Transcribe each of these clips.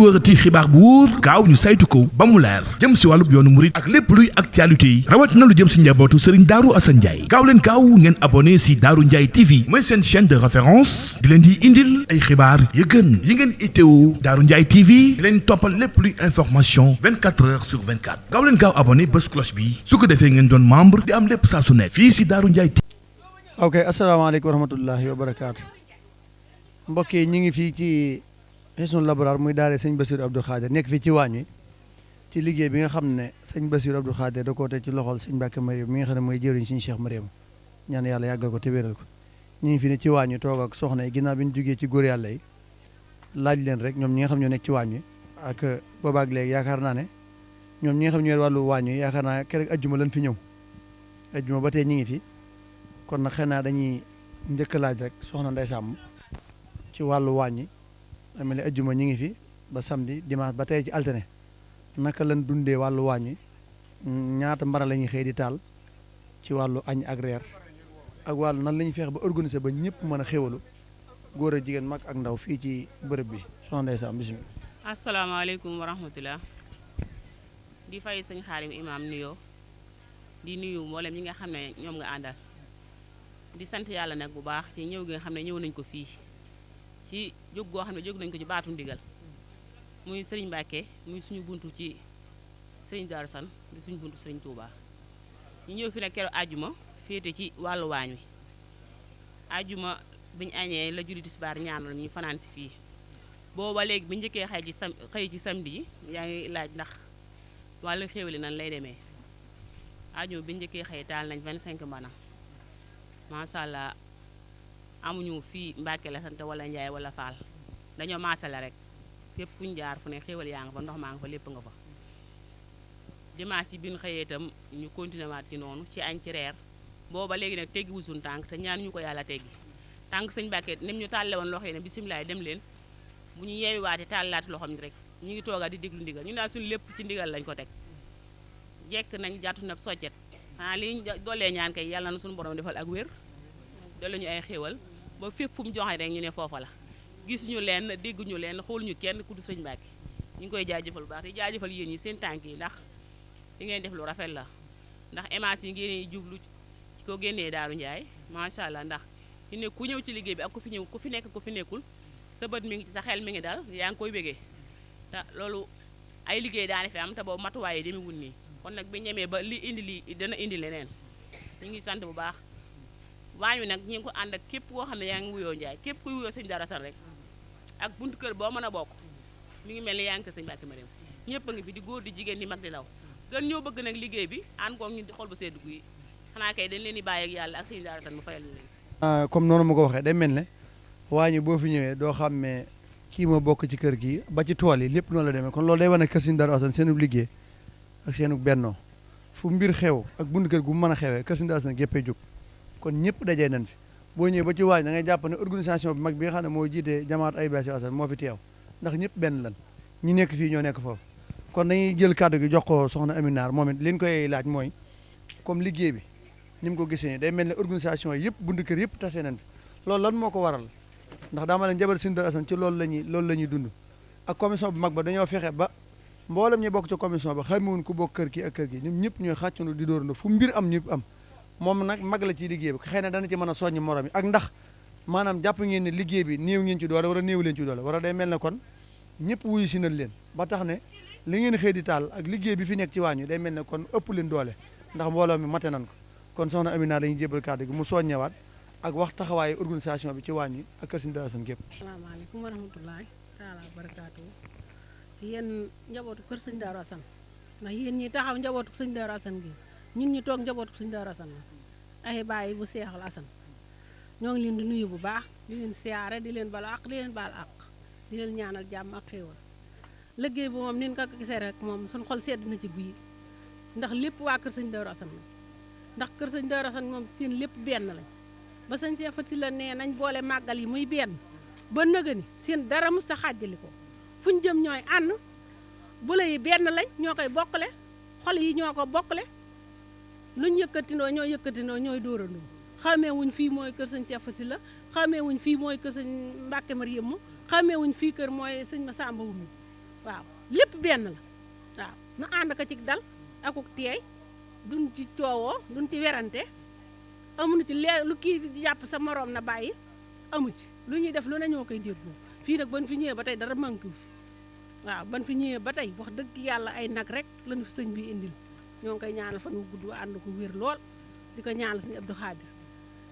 wërati xibaar bu wóor gaaw ñu saytu ko ba mu leer jëm si wàllub yoonu murit ak lépp luy actualité yi rawat na lu jëm si njabootu Serigne Darou Assane Ndiaye gaaw leen gaaw ngeen abonné si Darou Ndiaye TV mooy seen chaîne de référence di leen di indil ay xibaar yu gën yi ngeen itteewu Darou Ndiaye TV di leen toppal lépp luy information 24 heures sur 24 gaaw leen gaaw abonné bés cloche bi su ko defee ngeen doon membre di am lépp saa su ne fii si Darou Ndiaye TV. ok asalaamaaleykum wa rahmatullahi wa barakaatu mbokk yi ñu ngi fii ci Hisnul Labraar muy daare sëñ Bassirou Abdou Khadir nekk fii ci waañ wi ci liggéey bi nga xam ne sëñ Bassirou Abdou Khadir da koo teg ci loxol sëñ Mbacke Mariam mi nga xam ne mooy jëriñ sëñ Cheikh Mariam ñaan yàlla yàggal ko te wéral ko ñu ngi fi ne ci waañ wi toog ak soxna yi ginnaaw bi ñu jógee ci góor yàlla yi laaj leen rek ñoom ñi nga xam ñoo nekk ci waañ wi ak boobaag léegi yaakaar naa ne ñoom ñi nga xam ñooy wàllu waañ wi yaakaar naa keroog ajjuma lañ fi ñëw ajjuma ba tey ñu ngi fi kon nag xëy naa dañuy njëkk laaj rek soxna Ndeye Samb ci wàllu waañ wi mel ni ajjuma ñu ngi fi ba samedi dimanche ba tey ci alterné naka lañ dundee wàllu waañ wi ñaata mbara la ñuy xëy di taal ci wàllu añ ak reer ak wàllu nan la ñuy feex ba organiser ba ñëpp mën a xéwalu góor ak jigéen mag ak ndaw fii ci bërëb bi soxna Ndeye Samb bisimilah. asalaamaaleykum wa rahmatulah di fay sëñ Xaarim imaam nuyoo di nuyu mboolem ñi nga xam ne ñoom nga àndal di sant yàlla nag bu baax ci ñëw gi nga xam ne ñëw nañ ko fii ci jóg goo xam ne jóg nañ ko ci baatu ndigal muy Serigne Mbacke muy suñu buntu ci Serigne Darou Assane di suñu buntu Serigne Touba ñu ñëw fi nag keroog àjjuma féete ci wàllu waañ wi àjjuma biñu añee la julli tisbaar ñaanal ñu fanaan si fii booba léegi bi njëkkee xëy ci samedi yi yaa ngi laaj ndax wàllu xéwali nan lay demee àjjuma bi njëkkee xëy taal nañ 25 mbana macha allah amuñu fii Mbàkke la sant wala Njaay wala Faal dañoo maasale rek fépp fu ñu jaar fu ne xéwal yaa nga fa ndox maa nga fa lépp nga fa dimanche yi bi ñu xëyee itam ñu continué waat ci noonu ci añ ci reer booba léegi nag teggi wu suñu tànk te ñaan ñu ko yàlla teggi tànk sëñ Mbàkke nim ñu tàlle woon loxo yi ne bisimilah dem leen bu ñu yeewiwaatee tàllaati loxoom rek ñu ngi toogaat di déglu ndigal ñu daal suñu lépp ci ndigal lañ ko teg jekk nañ jàttu na soccet li ñu doolee ñaan kay yàlla na suñu borom defal ak wér doole ñu ay xéewal ba fépp fu mu joxe rek ñu ne foofa la gisuñu leen dégguñu leen xooluñu kenn ku du sëñ Mbàkke ñu ngi koy jaajëfal bu baax di jaajëfal yéen ñi seen tànk yi ndax li ngeen def lu rafet la ndax émence yi ngeen jublu ci ko génnee Daaru Njaay macha allah ndax fi ne ku ñëw ci liggéey bi ak ku fi ñëw ku fi nekk ku fi nekkul sa bët mi ngi ci sa xel mi ngi dal yaa ngi koy bégee te loolu ay liggéey daane fi am te boobu matuwaay yi demewul nii kon nag bi ñemee ba li indi lii dana indi leneen ñu ngi sant bu baax waañ wi nag ñu ngi ko ànd ak képp koo xam ne yaa ngi wuyoo Njaay képp kuy wuyoo sëñ Darou Assane rek ak buntu kër boo mën a bokk mi ngi mel ni yaa ngi ko sëñ Mbàkke Mariam ñëpp a ngi fi di góor di jigéen di mag di ndaw gën ñoo bëgg nag liggéey bi ànd koog ñu di xol bu seddu yi xanaa kay dañ leen di bàyyi ak yàlla ak sëñ Darou Assane mu fayal leen. comme noonu ma ko waxee day mel ne waañ wi boo fi ñëwee doo xam ne kii ma bokk ci kër gi ba ci tool yi lépp noonu la demee kon loolu day wane kër sëñ Darou Assane seenu liggéey ak seenu bennoo fu mbir xew ak buntu kër gu mën a xewee kër sëñ Darou Assane géppee jóg kon ñëpp dajee nañ fi boo ñëwee ba ci waañ da ngay jàpp ne organisation bi mag bi nga xam ne moo jiite jamaat ay Bassirou Assane moo fi teew ndax ñëpp benn lan ñi nekk fii ñoo nekk foofu kon dañuy jël kàddu gi jox ko soxna Aminaar moom it li ñu koy laaj mooy comme liggéey bi ni mu ko gisee day mel ne organisation yëpp buntu kër yëpp tase nañ fi loolu lan moo ko waral ndax daa ma ne njabar sëñ Darou Assane ci loolu la ñuy dund ak commission bu mag ba dañoo fexe ba mboolem ñi bokk ci commission ba xamewuñ ku bokk kër gi ak kër gi ñoom ñëpp ñooy xàccandoo di dóorandoo fu mbir am ñëpp am moom nag mag la ci liggéey bi xëy na dana ci mën a soññi morom yi ak ndax maanaam jàpp ngeen ne liggéey bi néew ngeen ci doole wala néew leen ci doole wala day mel ne kon ñëpp wuyu si nañ leen ba tax ne li ngeen xëy di taal ak liggéey bi fi nekk ci waañu day mel ne kon ëpp leen doole ndax mbooloo mi mate nañ ko kon soxna Amina dañuy jébal kàddu gi mu soññewaat ak wax taxawaayu organisation bi ci waañu ak kër Sëñ Darou Assane gépp. asalaamaaleykum wa rahmatulahi taala barakaatu yéen njabootu kër Sëñ Darou Assane ndax yéen ñi taxaw njabootu Sëñ Darou Assane gi ñun ñi toog njabootu Sëñ Darou Assane ay bàyyi bu seexal Assane ñoo ngi leen di nuyu bu baax di leen siyaare di leen baal àq di leen baal àq di leen ñaanal jàmm ak xéewal liggéey bi moom nin ko gisee rek moom suñu xol sedd na ci guy ndax lépp waa kër Sëñ Darou Assane la ndax kër Sëñ Darou Assane moom seen lépp benn lañ ba sëñ Cheikh Faty la nee nañ boole màggal yi muy benn ba nëga ni seen dara musta xàjjali ko fu ñu jëm ñooy ànd bu la yi benn lañ ñoo koy bokkale xol yi ñoo ko bokkale luñ yëkkatindoo ñooy dóorandoo xamee wuñ fii mooy kër sëñ Cheikh Faty la xamee wuñ fii mooy kër sëñ Mbacke Mariam xamee wuñ fii kër mooy sëñ Massamba Oumy waaw lépp benn la waaw nu ànd ko ci dal akuk teey duñ ci coowoo duñ ci werante amuñu ci lu kii di jàpp sa moroom na bàyyi amu ci lu ñuy def lu ne ñoo koy déggoo fii nag ban fi ñëwee ba tey dara manqué fi waaw ban fi ñëwee ba tey wax dëgg yàlla ay nag rek lañu fi sëñ bi indil ñoo ngi koy ñaanal fan wu gudd ànd ko wér lool di ko ñaanal sëñ Abdou Khadir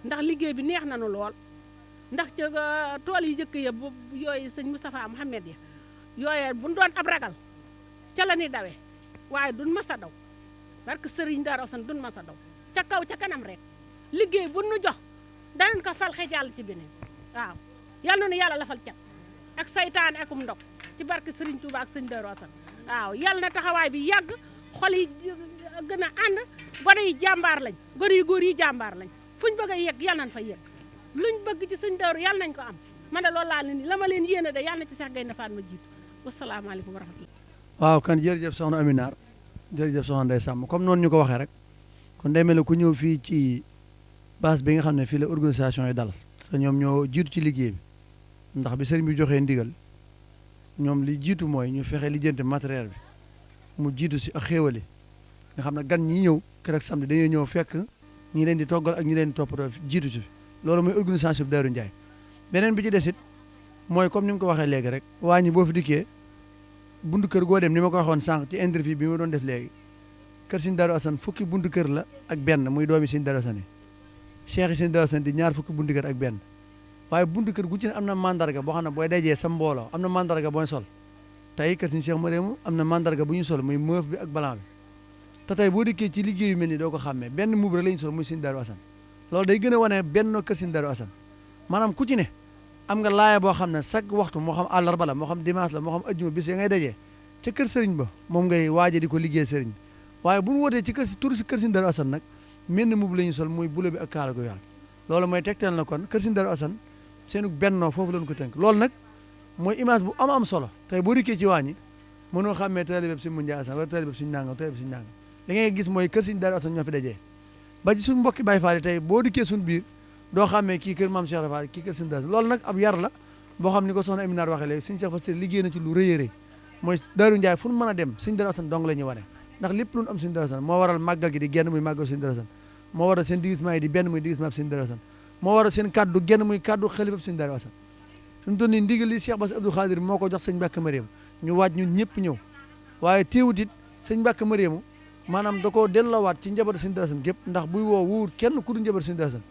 ndax liggéey bi neex nañu lool ndax ca tool yi jëkk ya yooyu sëñ Moustapha Mohamed ya yooye buñ doon ab ragal ca la ni dawee waaye duñ mas a daw parce que sëriñ Darou Assane duñ mas a daw ca kaw ca kanam rek liggéey bu nu jox danañ ko fal xejal ci beneen waaw yal na nu yàlla lafal cat ak saytaane akum ndog ci barke Serigne Touba ak sëñ Darou Assane waaw yal na taxawaay bi yàgg xol yi gën a ànd gone yi jàmbaar lañ gone yu góor yi jàmbaar lañ fuñ bëgg a yegg yal nañ fa yegg luñ bëgg ci sëñ Darou yal nañ ko am man de loolu laa leen la ma leen yéene de yal na ci sax Gaynde Fatma jiitu wasalaamaaleykum wa rahmatulah. waaw kan jërëjëf soxna Aminar jërëjëf soxna Ndeye Samb comme noonu ñu ko waxee rek kon day mel ne ku ñëw fii ci base bi nga xam ne fii la organisation yi dal te ñoom ñoo jiitu ci liggéey bi ndax bi sëriñ bi joxee ndigal ñoom li jiitu mooy ñu fexe lijjanti matériel bi mu jiitu si ak xéewali nga xam ne gan ñi ñëw keroog samedi dañuy ñëw fekk ñi leen di toggal ak ñi leen di toppatoo jiitu si loolu mooy organisation bi Darou Ndiaye beneen bi ci desit mooy comme ni mu ko waxee léegi rek waa ñi boo fi dikkee buntu kër goo dem ni ma ko waxoon sànq ci interview bi ma doon def léegi kër Sëñ Darou Assane fukki buntu kër la ak benn muy doomi Sëñ Darou Assane yi cheikh yi Sëñ Darou Assane di ñaar fukki buntu kër ak benn waaye buntu kër gu ci ne am na mandarga boo xam ne booy dajee sa mbooloo am na mandarga booy sol tey kër Sëñ Cheikh Mariamu am na mandarga bu ñu sol muy meuf bi ak blanc bi te tey boo dikkee ci liggéey yu mel ni doo ko xàmmee benn mbubb rek la ñu sol muy Sëñ Darou Assane loolu day gën a wane benn kër Sëñ Darou Assane maanaam ku ci ne am nga laaya boo xam ne chaque waxtu moo xam àllarba la moo xam dimanche la moo xam ajjuma bis ya ngay dajee ca kër sëriñ ba moom ngay waaje di ko liggéey sëriñ waaye bu ñu wootee ci kër turu si kër Sëñ Darou Assane nag menn mbubb la ñu sol muy bulo bi ak kaala gu yàlla loolu mooy tegtal na kon kër Sëñ Darou Assane seenu bennoo foofu lañ ko tënk loolu nag mooy image bu am solo tey boo dikkee ci wàññi mënoo xàmmee taalibe bi Sëñ Moundiaye Assane wala taalibe bi Sëñ nangam taalibe bi Sëñ nangam li ngay gis mooy kër Sëñ Darou Assane ñoo fi dajee ba ci suñ mbokki Baye Fall tey boo dikkee suñ biir doo xàmmee kii kër Maam Cheikh Fall kii kër Sëñ Darou loolu nag ab yar la boo xam ni ko soxna Aminar waxee léegi Sëñ Cheikh Fall liggéey na ci lu rëy a rëy mooy Darou Ndiaye fu nu mën a dem Sëñ Darou Assane dong la ñuy wane ndax lépp lu nu am Sëñ Darou Assane moo waral màggal gi di genn muy màggal Sëñ Darou Assane moo waral seen déguisement yi di benn muy déguisement Sëñ Darou Assane moo waral seen kaddu genn muy kaddu xalifa Sëñ Darou Assane fi mu toll nii ndigal li Cheikh Bass Abdou Khadir moo ko jox sëñ Mbàkke Mariam ñu waaj ñun ñëpp ñëw waaye teewut it sëñ Mbàkke Mariam maanaam da koo delloowaat ci njabootu Sëñ Darou Assane gépp ndax buy woo wuur kenn ku du njabootu Sëñ Darou Assane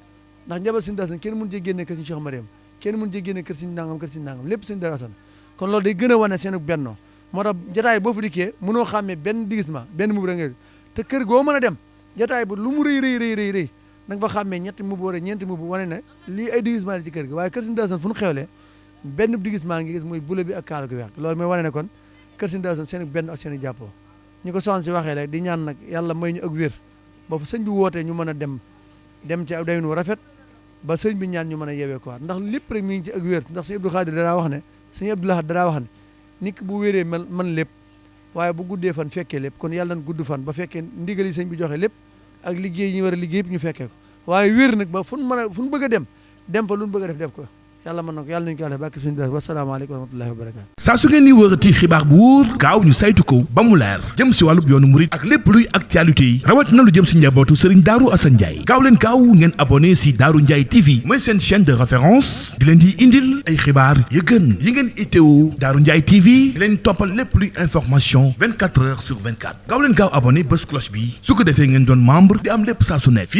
ndax njabootu Sëñ Darou Assane kenn mun cee génne kër Sëñ Cheikh Mariam kenn mun cee génne kër Sëñ nangam kër Sëñ nangam lépp Sëñ Darou Assane kon loolu day gën a wane seen bennoo moo tax jataay boo fi dikkee mënoo xàmmee benn déguisement benn mbubb rek te kër goo mën a dem jataay bu lu mu rëy da nga fa xàmmee ñetti mbubb wala ñeenti mbubb wane ne lii ay déguisement la ci kër gi waaye kër Sëñ Darou Assane fu ñu xewlee benn déguisement ngi gis muy bula bi ak kaala gu weex loolu mooy wane ne kon kër Sëñ Darou Assane seen benn ak seen jàppoo ñu ko soxna si waxee rek di ñaan nag yàlla may ñu ak wér ba fa sëñ bi wootee ñu mën a dem ci day nu rafet ba sëñ bi ñaan ñu mën a yeewee quoi ndax lépp rek mi ngi ci ak wér ndax sëñ Abdou Khadir danaa wax ne sëñ Abdou Lahad danaa wax ne nit ki bu wéree man lépp waaye bu guddee fan fekkee lépp kon yàlla nañ gudd fan ba fekkee ndigal yi sëñ bi joxe lépp ak liggéey yi ñu war a liggéey yëpp ñu fekkee ko waaye wér nag ba fu ñu bëgg a dem fa lu ñu bëgg a def ko yàlla mën na ko yàlla nañu ko yàlla bàkki suñu des wasalaamaaleykum wa rahmatullahi wa barakaatu. saa su ngeen di wërati xibaar bu wóor gaaw ñu saytu ko ba mu leer jëm si wàllub yoonu murit ak lépp luy actualité yi rawat na lu jëm si njabootu Serigne Darou Assane Ndiaye gaaw leen gaaw ngeen abonné si Darou Ndiaye TV mooy seen chaîne de référence di leen di indil ay xibaar yu gën yi ngeen itteewu Darou Ndiaye TV di leen toppal lépp luy information 24 heures sur 24 gaaw leen gaaw abonné bés cloche bi su ko defee ngeen doon membre di am lépp saa su ne